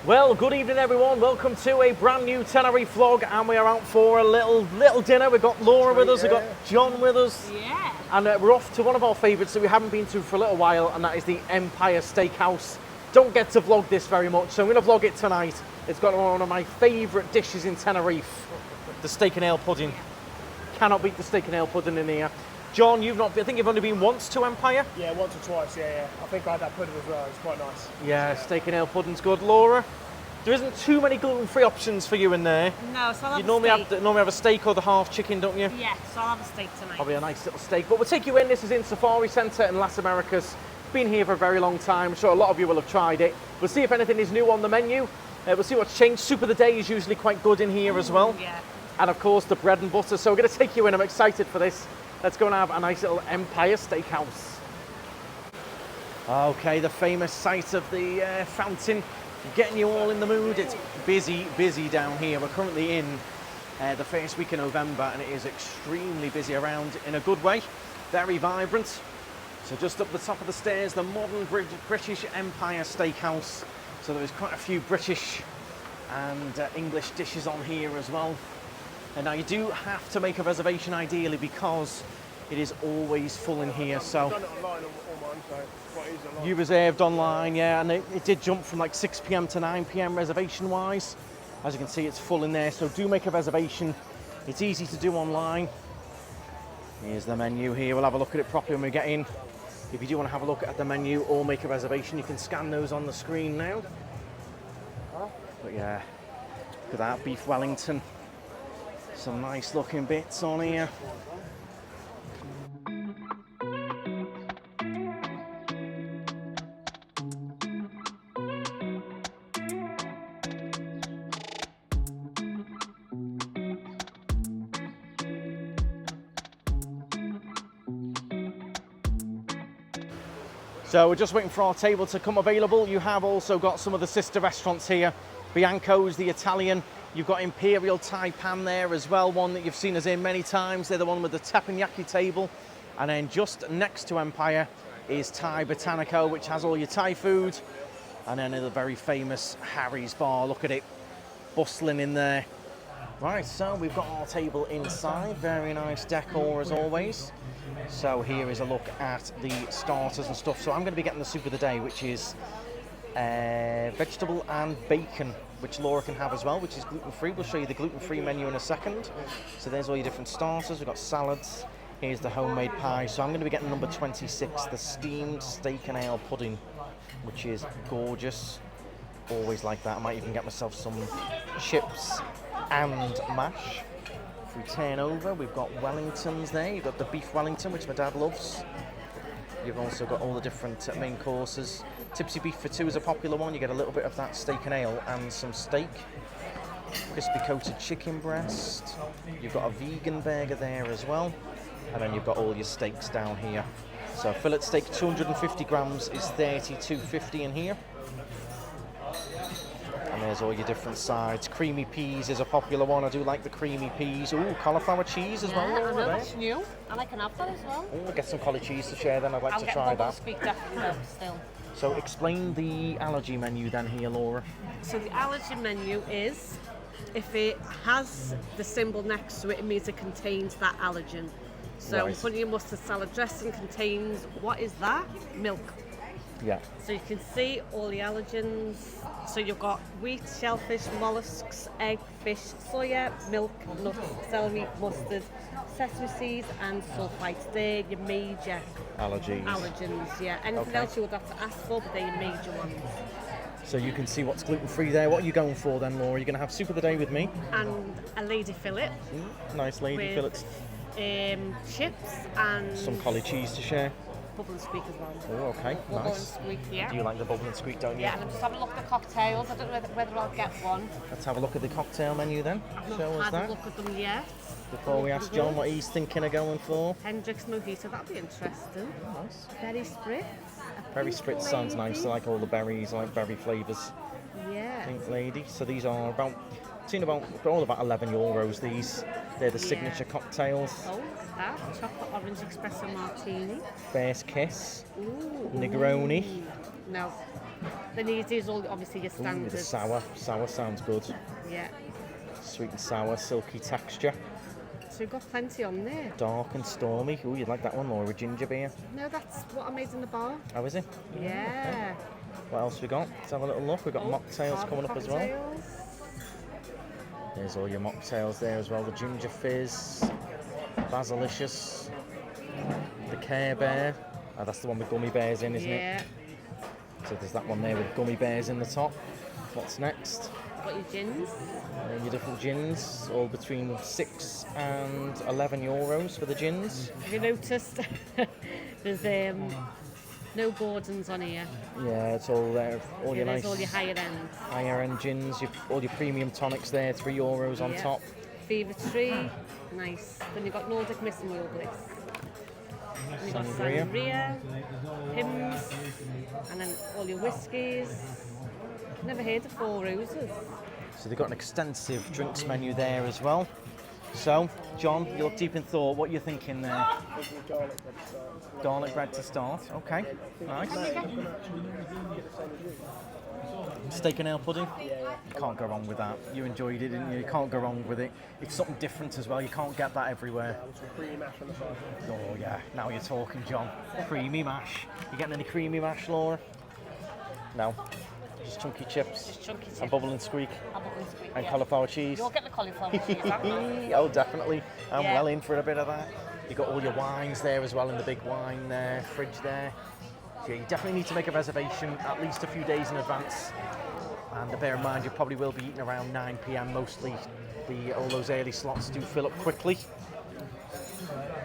Well, good evening everyone. Welcome to a brand new Tenerife vlog, and we are out for a little dinner. We've got Laura with us, we've got John with us. Yeah. And we're off to one of our favourites that we haven't been to for a little while, and that is the Empire Steakhouse. Don't get to vlog this very much, so I'm going to vlog it tonight. It's got one of my favourite dishes in Tenerife, the steak and ale pudding. Cannot beat the steak and ale pudding in here. John, I think you've only been once to Empire? Yeah, once or twice, yeah. I think I had that pudding as well, it's quite nice. Yeah, steak and ale pudding's good. Laura, there isn't too many gluten-free options for you in there. No, so I'll have You normally have a steak or the half chicken, don't you? Yeah, so I'll have a steak tonight. Probably a nice little steak. But we'll take you in. This is in Safari Centre in Las Americas. Been here for a very long time. I'm sure a lot of you will have tried it. We'll see if anything is new on the menu. We'll see what's changed. Soup of the day is usually quite good in here as well. Yeah. And of course the bread and butter. So we're going to take you in. I'm excited for this. Let's go and have a nice little Empire Steakhouse. Okay, the famous sight of the fountain. Getting you all in the mood. It's busy down here. We're currently in the first week of November, and it is extremely busy around in a good way. Very vibrant. So just up the top of the stairs, the modern British Empire Steakhouse. So there is quite a few British and English dishes on here as well. And now you do have to make a reservation ideally, because it is always full in here. So I've done it online on mine, so it's quite easy online. you reserved online, yeah, and it did jump from like 6 p.m. to 9 p.m. reservation wise. As you can see, it's full in there, so do make a reservation. It's easy to do online. Here's the menu here. We'll have a look at it properly when we get in. If you do want to have a look at the menu or make a reservation, you can scan those on the screen now. But yeah, look at that, beef Wellington. Some nice looking bits on here. So we're just waiting for our table to come available. You have also got some of the sister restaurants here. Bianco's, the Italian. You've got Imperial Thai Pan there as well, one that you've seen us in many times. They're the one with the teppanyaki table. And then just next to Empire is Thai Botanico, which has all your Thai food. And then the very famous Harry's Bar. Look at it, bustling in there. Right, so we've got our table inside. Very nice decor as always. So here is a look at the starters and stuff. So I'm going to be getting the soup of the day, which is vegetable and bacon, which Laura can have as well, which is gluten-free. We'll show you the gluten-free menu in a second. So there's all your different starters. We've got salads. Here's the homemade pie. So I'm going to be getting number 26, the steamed steak and ale pudding, which is gorgeous. Always like that. I might even get myself some chips and mash. If we turn over, we've got Wellingtons there. You've got the beef Wellington, which my dad loves. You've also got all the different main courses. Tipsy beef for two is a popular one. You get a little bit of that steak and ale and some steak. Crispy coated chicken breast. You've got a vegan burger there as well. And then you've got all your steaks down here. So fillet steak 250 grams is $32.50 in here. And there's all your different sides. Creamy peas is a popular one. I do like the creamy peas. Ooh, cauliflower cheese as well. I know, that's new. And I can have that as well. Oh, we'll get some cauli cheese to share then. I'd like to try that. Speak definitely no, still. So explain the allergy menu then here, Laura. So the allergy menu is, if it has the symbol next to it, it means it contains that allergen. So Right. honey and mustard salad dressing contains, what is that? Milk. Yeah. So you can see all the allergens. So you've got wheat, shellfish, mollusks, egg, fish, soya, milk, nuts, celery, mustard, sesame seeds and sulfites. They're your major allergens, yeah. Anything else you would have to ask for, but they're your major ones. So you can see what's gluten-free there. What are you going for then, Laura? You're going to have soup of the day with me. And a lady fillet. Nice lady fillets. Chips and Some cauli cheese to share. bubble and squeak as well. Oh, okay, Bubble nice. and squeak, yeah. Do you like the bubble and squeak, don't you? Yeah, and I'm just having a look at the cocktails. I don't know whether I'll get one. Let's have a look at the cocktail menu then. I've Show not us had that. a look at them yet. Before we ask John what he's thinking of going for. Hendrick's Mojito, that'd be interesting. Nice. Berry Spritz. Berry Spritz sounds nice. I like all the berries, I like berry flavours. Yeah. Pink lady. So these are about, they're all about €11 these. They're the signature cocktails. Oh, that chocolate orange espresso martini. First kiss. Ooh. Negroni. No. Then these all obviously your Ooh, standard. the sour. Sour sounds good. Yeah. Sweet and sour, silky texture. So we've got plenty on there. Dark and stormy. Ooh, you'd like that one, Laura, with ginger beer. No, that's what I made in the bar. Oh, is it? Yeah. What else we got? Let's have a little look. We've got mocktails Hard coming up as well. cocktails. There's all your mocktails there as well. The ginger fizz, Basilicious, the Care Bear. Oh, that's the one with gummy bears in, isn't it? Yeah. So there's that one there with gummy bears in the top. What's next? Got your gins. Your different gins, all between 6 and 11 euros for the gins. Have you noticed? There's no Gordons on here. Yeah, it's all there. All your There's nice all your higher end. gins, all your premium tonics there, 3 euros on Yeah. top. Fever Tree. Nice. Then you've got Nordic Mist and Royal Bliss. And you've got Sangria. Sangria, Pims, and then all your whiskies. Never heard of Four Roses. So they've got an extensive drinks menu there as well. So, John, you look deep in thought. What are you thinking there? Garlic bread to start. Okay, nice. Steak and ale pudding? You can't go wrong with that. You enjoyed it, didn't you? You can't go wrong with it. It's something different as well. You can't get that everywhere. Oh yeah, now you're talking, John. Creamy mash. You getting any creamy mash, Laura? No. Just chunky chips. Just chunky chips. And bubble and squeak. And yeah. cauliflower cheese. You'll get the cauliflower cheese, aren't you? Oh, definitely. I'm Yeah. well in for a bit of that. You've got all your wines there as well in the big wine there, fridge there. So yeah, you definitely need to make a reservation at least a few days in advance. And bear in mind, you probably will be eating around 9 p.m. mostly. All those early slots do fill up quickly.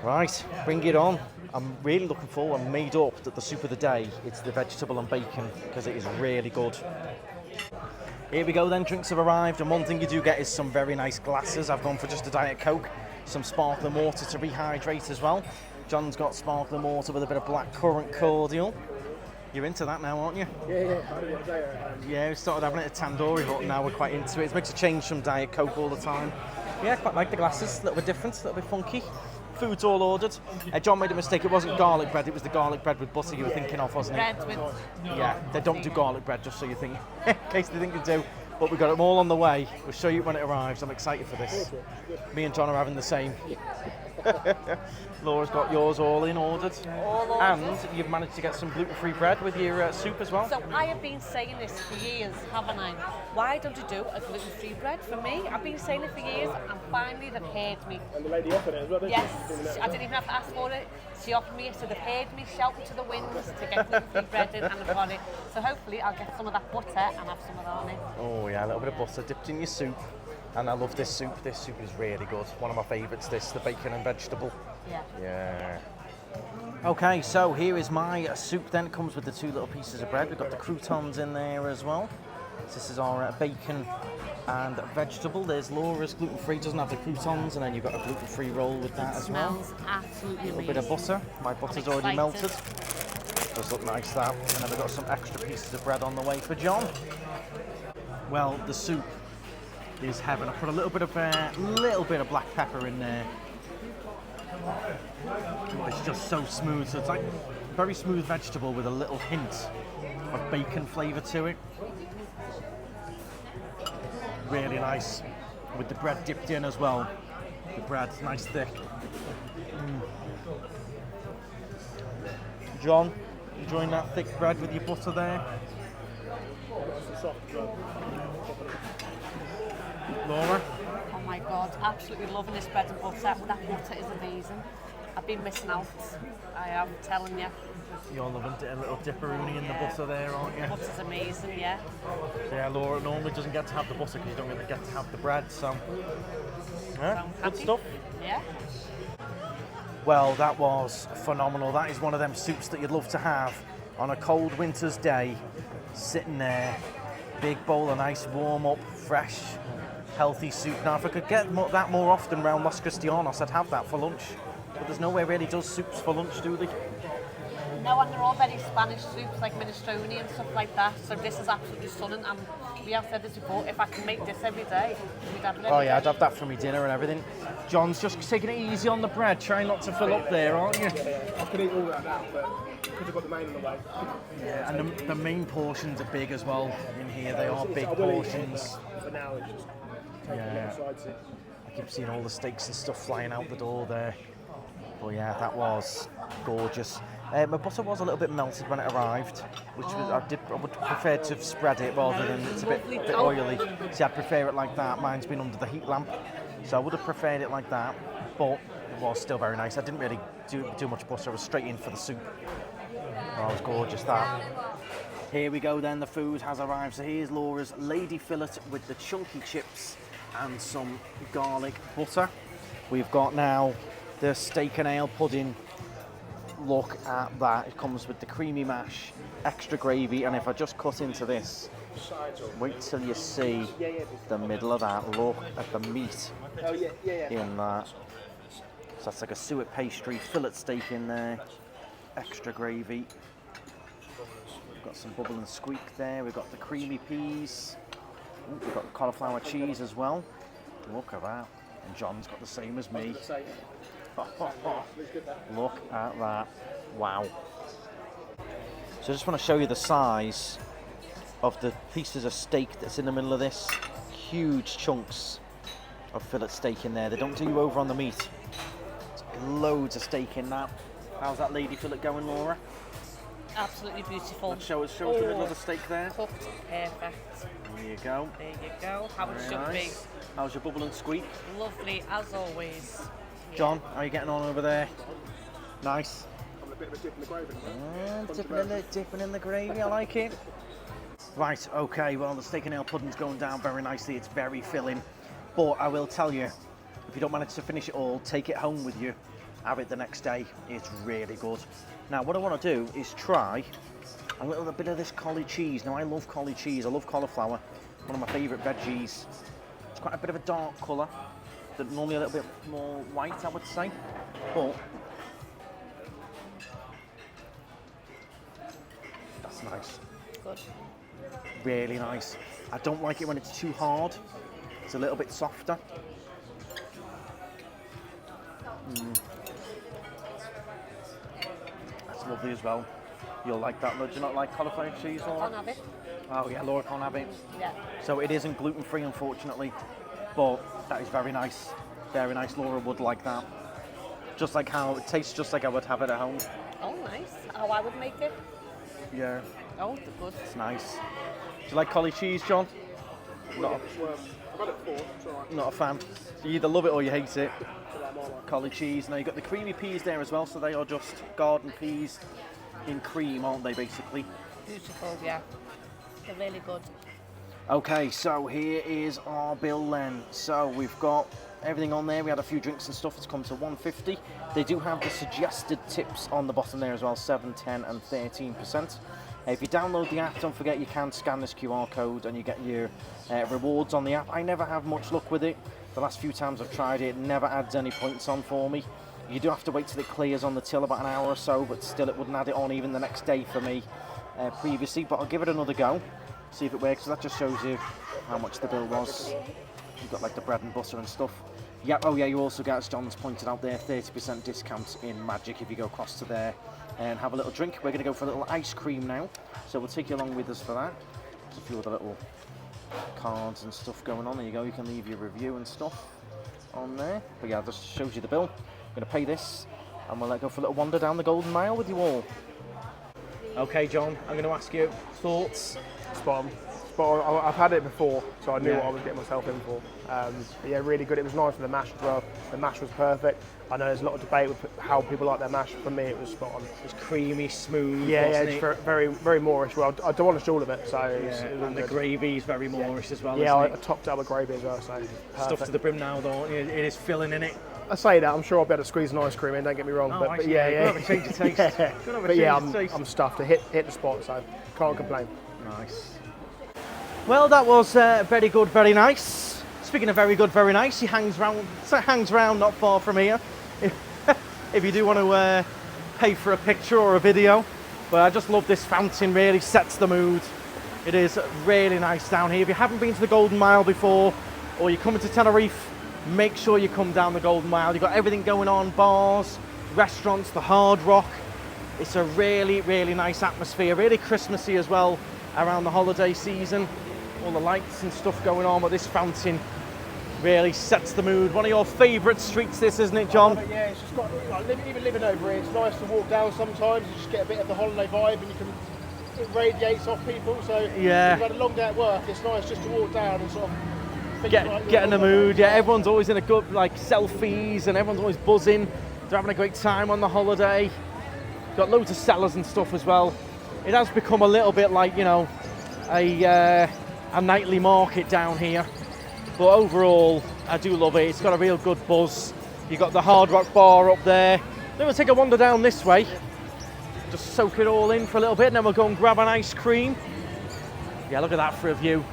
Right, bring it on. I'm really looking forward. I'm made up that the soup of the day, it's the vegetable and bacon because it is really good. Here we go then, drinks have arrived, and one thing you do get is some very nice glasses. I've gone for just a Diet Coke, some sparkling water to rehydrate as well. John's got sparkling water with a bit of blackcurrant cordial. You're into that now, aren't you? Yeah. Yeah, we started having it at Tandoori, but now we're quite into it. It makes a change from Diet Coke all the time. Yeah, quite like the glasses, a little bit different, a little bit funky. Food's all ordered. John made a mistake, it wasn't garlic bread, it was the garlic bread with butter you were thinking of, wasn't it? Bread with... Yeah, they don't do garlic bread, just so you think, in case they think they do. But we've got them all on the way. We'll show you when it arrives. I'm excited for this. Me and John are having the same. Laura's got yours all in ordered. All ordered. And you've managed to get some gluten-free bread with your soup as well. So I have been saying this for years, haven't I? Why don't you do a gluten-free bread for me? I've been saying it for years, and finally they've heard me. And the lady offered it as well, didn't Yes, I didn't even have to ask for it. She offered me it, so they've heard me shouting to the winds to get gluten-free bread in, and I've got it. So hopefully I'll get some of that butter and have some of that on it. Oh yeah, a little bit of butter dipped in your soup. And I love this soup. This soup is really good. One of my favourites, this, the bacon and vegetable. Yeah. Yeah. Okay, so here is my soup then. It comes with the 2 little pieces of bread. We've got the croutons in there as well. So this is our bacon and vegetable. There's Laura's gluten-free, doesn't have the croutons, and then you've got a gluten-free roll with that as well. Smells absolutely A amazing. bit of butter. My butter's already excited. melted. Does look nice that. And then we've got some extra pieces of bread on the way for John. Well, the soup is heaven. I put a little bit of black pepper in there. It's just so smooth. So it's like very smooth vegetable with a little hint of bacon flavour to it. Really nice. With the bread dipped in as well. The bread's nice thick. John, enjoying that thick bread with your butter there? Laura? Oh my God, absolutely loving this bread and butter. That butter is amazing. I've been missing out. I am telling you. You're loving a little dipperoonie in the butter there, aren't you? Butter's amazing, yeah. Yeah, Laura normally doesn't get to have the butter because you don't really get to have the bread, so... Yeah, good Happy? stuff. Yeah. Well, that was phenomenal. That is one of them soups that you'd love to have on a cold winter's day, sitting there, big bowl of nice, warm up, fresh, healthy soup. Now, if I could get that more often around Los Cristianos, I'd have that for lunch. But there's nowhere really does soups for lunch, do they? No, and they're all very Spanish soups, like minestrone and stuff like that. So this is absolutely stunning. And we have said this before, if I can make this every day, we'd have it every Oh yeah, day. I'd have that for me dinner and everything. John's just taking it easy on the bread, trying not to fill up there, aren't you? I could eat all that now, but because I've got the main on the way. Yeah, and the main portions are big as well in here. They are big I will eat portions. but for now, it's just taking Yeah. little sides in. I keep seeing all the steaks and stuff flying out the door there. But yeah, that was gorgeous. My butter was a little bit melted when it arrived, which was, I would prefer to have spread it rather than it's a bit oily. See, I'd prefer it like that. Mine's been under the heat lamp, so I would have preferred it like that. But it was still very nice. I didn't really do much butter. I was straight in for the soup. Oh, it was gorgeous, that. Here we go then, the food has arrived. So here's Laura's lady fillet with the chunky chips and some garlic butter. We've got now the steak and ale pudding. Look at that. It comes with the creamy mash, extra gravy, and if I just cut into this, wait till you see the middle of that. Look at the meat in that. So that's like a suet pastry, fillet steak in there, extra gravy. We've got some bubble and squeak there. We've got the creamy peas. Ooh, we've got the cauliflower cheese as well. Look at that. And John's got the same as me. Look at that. Wow. So I just want to show you the size of the pieces of steak that's in the middle of this. Huge chunks of fillet steak in there. They don't do you over on the meat. Loads of steak in that. How's that lady fillet going, Laura? Absolutely beautiful. Show us the middle of the steak there. Cooked perfect. There you go. There you go. How it Very should nice. How's your bubble and squeak? be. Lovely as always. John, how are you getting on over there? Nice. I'm a bit of a dip in the gravy. Dipping in the gravy, I like it. Right, okay, well the steak and ale pudding's going down very nicely. It's very filling. But I will tell you, if you don't manage to finish it all, take it home with you. Have it the next day. It's really good. Now, what I want to do is try a little bit of this collie cheese. Now, I love collie cheese. I love cauliflower. One of my favourite veggies. It's quite a bit of a dark colour. Normally a little bit more white, I would say. But that's nice. Good. Really nice. I don't like it when it's too hard. It's a little bit softer. That's lovely as well. You'll like that. Do you not like cauliflower cheese, Laura? Can't have it. Oh yeah, Laura can't have it. Yeah. So it isn't gluten-free, unfortunately. But that is very nice. Very nice. Laura would like that. Just like how it tastes, just like I would have it at home. Oh, nice. How I would make it. Yeah, Oh, good. it's nice. Do you like collie cheese, John? Not, I've had it before, it's alright. not a fan. You either love it or you hate it. Collie cheese. Now you've got the creamy peas there as well, so they are just garden peas in cream, aren't they, basically? Beautiful, yeah. They're really good. Okay, so here is our bill then. So we've got everything on there. We had a few drinks and stuff. It's come to $150. They do have the suggested tips on the bottom there as well, 7, 10 and 13%. If you download the app, don't forget you can scan this QR code and you get your rewards on the app. I never have much luck with it. The last few times I've tried it never adds any points on for me. You do have to wait till it clears on the till about an hour or so, but still it wouldn't add it on even the next day for me previously. But I'll give it another go, see if it works. So that just shows you how much the bill was. You've got like the bread and butter and stuff. Yeah, oh yeah, you also get, as John's pointed out there, 30% discount in Magic if you go across to there and have a little drink. We're going to go for a little ice cream now, so we'll take you along with us for that. There's a few other little cards and stuff going on. There you go, you can leave your review and stuff on there. But yeah, just shows you the bill. I'm going to pay this and we'll go for a little wander down the Golden Mile with you all. Okay, John, I'm going to ask you thoughts. Spot on. I've had it before, so I knew what I was getting myself in for. But yeah, really good. It was nice with the mash as well. The mash was perfect. I know there's a lot of debate with how people like their mash. For me, it was spot on. It was creamy, smooth, Yeah, wasn't it's it? very, very Moorish. Well, I demolished all of it, so it was And the good. gravy's very Moorish as well, Yeah, I isn't it? topped it up with gravy as well, so Stuff perfect. to the brim now, though. It is filling in it. I say that, I'm sure I'll be able to squeeze an ice cream in, don't get me wrong. Oh, but actually, yeah, yeah, gotta have a change of taste. Yeah. Gotta have a But yeah, change of taste. I'm stuffed. It hit the spot, so can't complain. Nice. Well, that was very good, very nice. Speaking of very good, very nice, he hangs around not far from here. If you do want to pay for a picture or a video. But I just love this fountain, really sets the mood. It is really nice down here. If you haven't been to the Golden Mile before, or you're coming to Tenerife, make sure you come down the Golden Mile. You've got everything going on, bars, restaurants, the Hard Rock. It's a really, really nice atmosphere, really Christmassy as well around the holiday season. All the lights and stuff going on, but this fountain really sets the mood. One of your favourite streets, this, isn't it, John? Yeah, it's just got, even living over here, it's nice to walk down sometimes. You just get a bit of the holiday vibe, and it radiates off people. So yeah, if you've had a long day at work, it's nice just to walk down and sort of get in the mood. Yeah, everyone's always in a good, like, selfies, and everyone's always buzzing. They're having a great time on the holiday. Got loads of sellers and stuff as well. It has become a little bit like, you know, a nightly market down here. But overall, I do love it. It's got a real good buzz. You've got the Hard Rock bar up there. Then we'll take a wander down this way. Just soak it all in for a little bit, and then we'll go and grab an ice cream. Yeah, look at that for a view.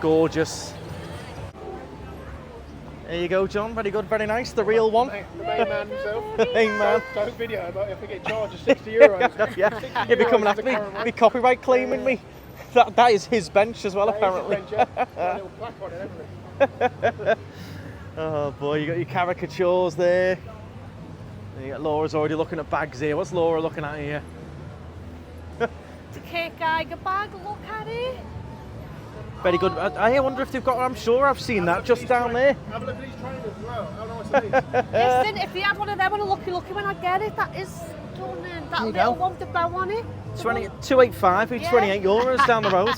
Gorgeous. There you go, John. Very good, very nice. The real one. The main man himself. The main man. Don't video him, if I get charged €60. Yeah, he'll be coming after me. Be copyright claiming me. That is his bench as well, apparently. Bench, yeah. A little plaque on it, everything. Oh boy, you got your caricatures there. You got Laura's already looking at bags here. What's Laura looking at here? To Kate Geiger bag, look at it. Very good. I wonder if they've got. I'm sure I've seen that just down there. Have a look at these trainers as well. How nice it is. Listen, if you had one of them on a Lucky when I get it, that is stunning. That little one with the bow on it. 285, Yeah. €28 down the road.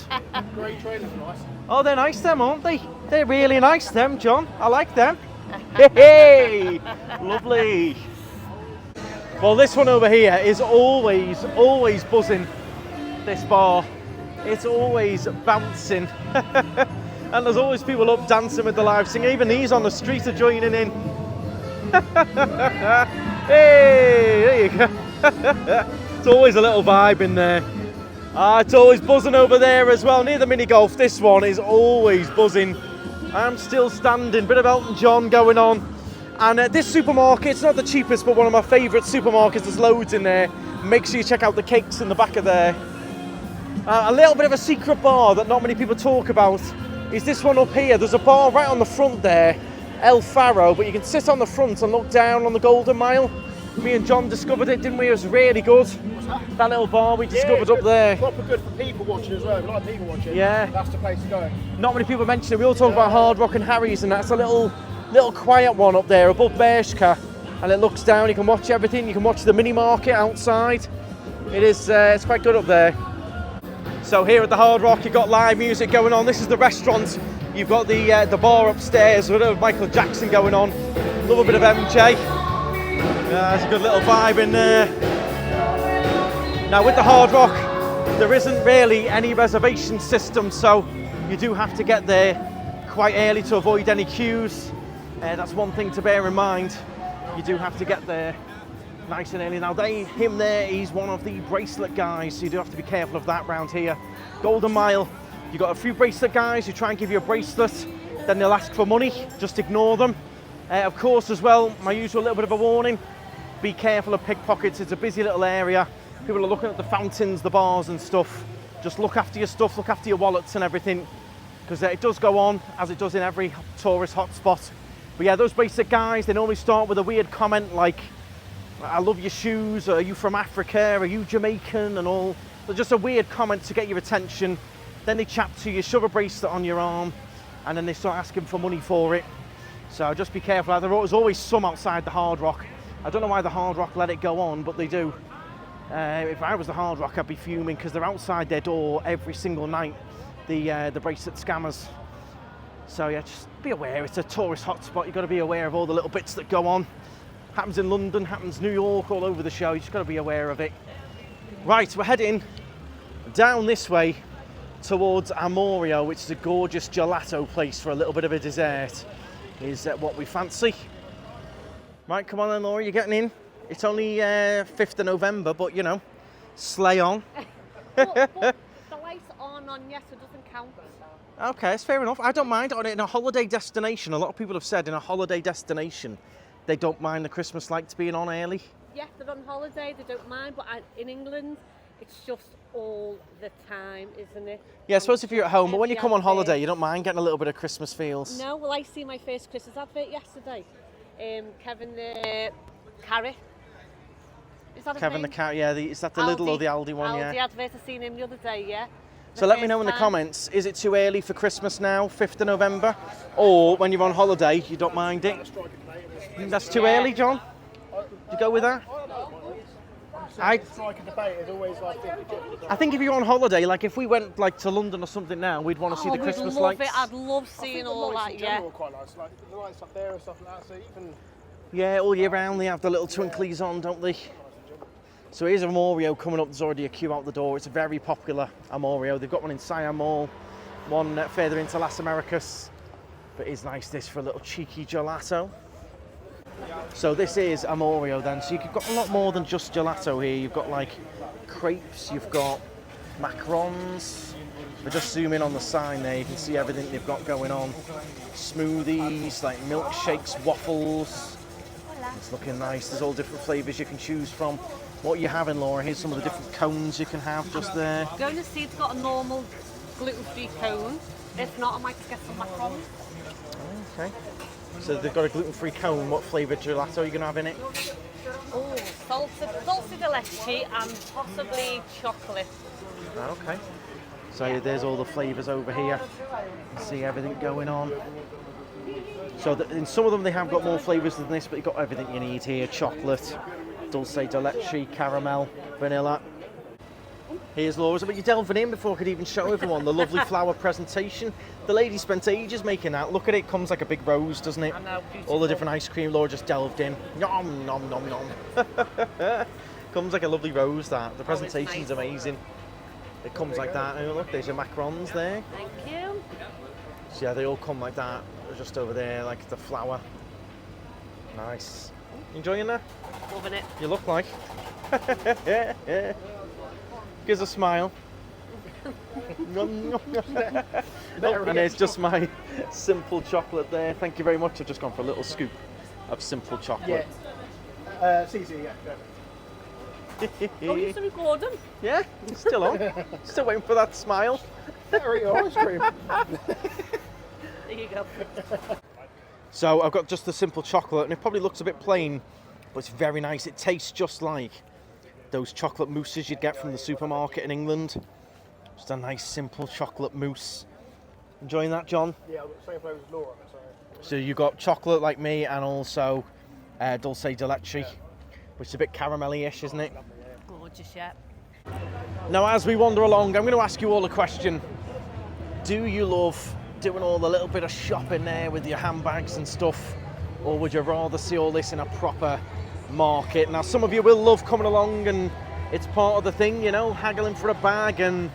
Great trainers, nice. Oh, they're nice, them, aren't they? They're really nice, them, John. I like them. Hey, lovely. Well, this one over here is always buzzing. This bar, it's always bouncing, and there's always people up dancing with the live singer. Even these on the street are joining in. Hey, there you go. It's always a little vibe in there. It's always buzzing over there as well. Near the mini golf, this one is always buzzing. I'm still standing, bit of Elton John going on. And this supermarket, it's not the cheapest, but one of my favourite supermarkets. There's loads in there. Make sure you check out the cakes in the back of there. A little bit of a secret bar that not many people talk about is this one up here. There's a bar right on the front there, El Faro, but you can sit on the front and look down on the Golden Mile. Me and John discovered it, didn't we? It was really good. That little bar we discovered up there. Proper good for people watching as well. If you like people watching, yeah, that's the place to go. Not many people mention it. We all talk about Hard Rock and Harry's, and that's a little quiet one up there above Bershka, and it looks down. You can watch everything. You can watch the mini market outside. It is. It's quite good up there. So here at the Hard Rock, you've got live music going on. This is the restaurant. You've got the bar upstairs with Michael Jackson going on. Love a bit of MJ. There's a good little vibe in there. Now with the Hard Rock, there isn't really any reservation system, so you do have to get there quite early to avoid any queues. That's one thing to bear in mind. You do have to get there nice and early. Now him there, he's one of the bracelet guys, so you do have to be careful of that round here. Golden Mile, you've got a few bracelet guys who try and give you a bracelet, then they'll ask for money, just ignore them. Of course as well, my usual little bit of a warning, be careful of pickpockets. It's a busy little area. People are looking at the fountains, the bars and stuff. Just look after your stuff, look after your wallets and everything, because it does go on, as it does in every tourist hotspot. But yeah, those bracelet guys, they normally start with a weird comment like, I love your shoes, are you from Africa, are you Jamaican, and all. They're just a weird comment to get your attention. Then they chat to you, shove a bracelet on your arm, and then they start asking for money for it. So just be careful. There's always some outside the Hard Rock. I don't know why the Hard Rock let it go on, but they do. If I was the Hard Rock, I'd be fuming, because they're outside their door every single night, the bracelet scammers. So yeah, just be aware. It's a tourist hotspot. You've got to be aware of all the little bits that go on. Happens in London, happens New York, all over the show. You just got to be aware of it. Right, we're heading down this way towards Amorio, which is a gorgeous gelato place for a little bit of a dessert, is what we fancy. Right, come on then, Laura, you're getting in. It's only 5th of November, but you know, slay on. but the lights aren't on yet, so it doesn't count. Okay, it's fair enough. I don't mind. In a holiday destination, a lot of people have said in a holiday destination, they don't mind the Christmas lights being on early. Yeah, they're on holiday, they don't mind, but in England, it's just all the time, isn't it? Yeah, I suppose if you're at home, but when you come on holiday, you don't mind getting a little bit of Christmas feels. No, well, I see my first Christmas advert yesterday. Kevin Carey. Is that his Kevin the name? cat, yeah. Is that the Lidl or the Aldi one, Aldi yeah? advert, I seen him the other day, yeah. So let me know in the comments, is it too early for Christmas now, 5th of November? Or when you're on holiday, you don't mind it? That's too early, John? You go with that? I think if you're on holiday, like if we went like to London or something now, we'd want to see the Christmas lights. I'd love seeing all that, yeah. Quite nice. Like the lights up there and stuff like that. So even Yeah, all year round they have the little twinklies on, don't they? So here's Amorio coming up. There's already a queue out the door. It's a very popular Amorio. They've got one in Siam Mall, one further into Las Americas. But it's nice this for a little cheeky gelato. So this is Amorio then. So you've got a lot more than just gelato here. You've got like crepes, you've got macarons. If I just zoom in on the sign there, you can see everything they've got going on. Smoothies, like milkshakes, waffles. It's looking nice. There's all different flavours you can choose from. What are you having, Laura? Here's some of the different cones you can have just there. Going to see it's got a normal gluten-free cone. If not, I might get some macarons. Okay. So they've got a gluten-free cone. What flavoured gelato are you going to have in it? Oh, salsa de leche and possibly chocolate. Okay. So there's all the flavours over here. You can see everything going on. So in some of them they have got more flavours than this, but you've got everything you need here. Chocolate, dulce de leche, caramel, vanilla. Here's Laura's, but you're delving in before I could even show everyone the lovely flower presentation. The lady spent ages making that. Look at it, comes like a big rose, doesn't it? I know, beautiful. All the different ice cream, Laura just delved in. Nom, nom, nom, nom. Comes like a lovely rose, that. The presentation's nice. amazing. It comes like that. And look, there's your macarons there. Thank you. So yeah, they all come like that. They're just over there, like the flower. Nice. Enjoying that? Loving it. You look like. Gives a smile. Oh, and there's just my simple chocolate there. Thank you very much. I've just gone for a little scoop of simple chocolate. yeah. CC, yeah. Oh, you still recording? Yeah, it's still on. Still waiting for that smile. Better eat your ice cream. There you go. So I've got just the simple chocolate, and it probably looks a bit plain, but it's very nice. It tastes just like those chocolate mousses you'd get from the supermarket in England. Just a nice simple chocolate mousse. Enjoying that, John? Yeah, I've got the same flavours as Laura. So you've got chocolate like me, and also dulce de leche, which is a bit caramelly-ish, isn't it? Gorgeous, yeah. Now, as we wander along, I'm going to ask you all a question. Do you love doing all the little bit of shopping there with your handbags and stuff, or would you rather see all this in a proper market? Now, some of you will love coming along, and it's part of the thing, you know, haggling for a bag and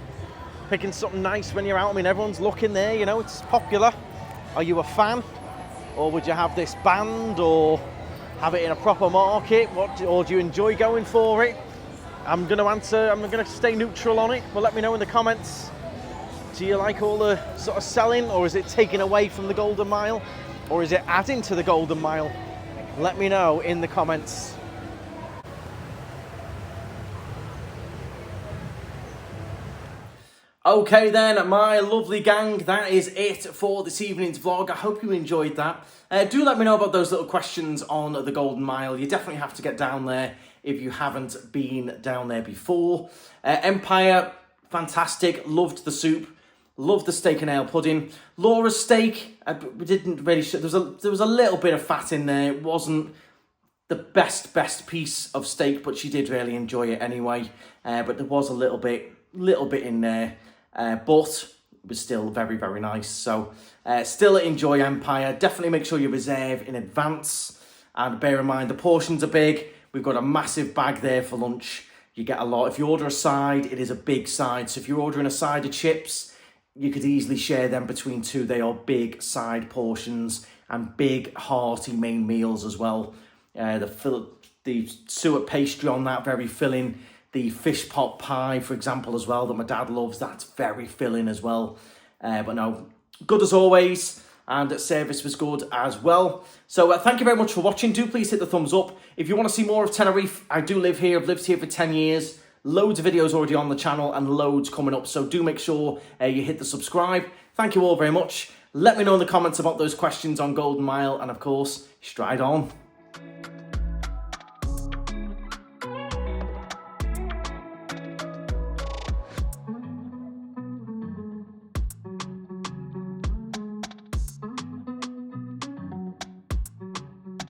picking something nice when you're out. I mean, everyone's looking there, you know, it's popular. Are you a fan? Or would you have this banned, or have it in a proper market? Or do you enjoy going for it? I'm going to stay neutral on it, but let me know in the comments. Do you like all the sort of selling, or is it taking away from the Golden Mile, or is it adding to the Golden Mile? Let me know in the comments. Okay then, my lovely gang, that is it for this evening's vlog. I hope you enjoyed that. Do let me know about those little questions on the Golden Mile. You definitely have to get down there if you haven't been down there before. Empire, fantastic. Loved the soup. Loved the steak and ale pudding. Laura's steak, we didn't really show. There was a little bit of fat in there. It wasn't the best piece of steak, but she did really enjoy it anyway. But there was a little bit in there. But it was still very, very nice. So still enjoy Empire. Definitely make sure you reserve in advance. And bear in mind, the portions are big. We've got a massive bag there for lunch. You get a lot. If you order a side, it is a big side. So if you're ordering a side of chips, you could easily share them between two. They are big side portions and big hearty main meals as well. The suet pastry on that, very filling. The fish pot pie, for example, as well, that my dad loves, that's very filling as well. But no, good as always, and service was good as well. So thank you very much for watching. Do please hit the thumbs up. If you want to see more of Tenerife, I do live here. I've lived here for 10 years. Loads of videos already on the channel and loads coming up. So do make sure you hit the subscribe. Thank you all very much. Let me know in the comments about those questions on Golden Mile. And of course, stride on.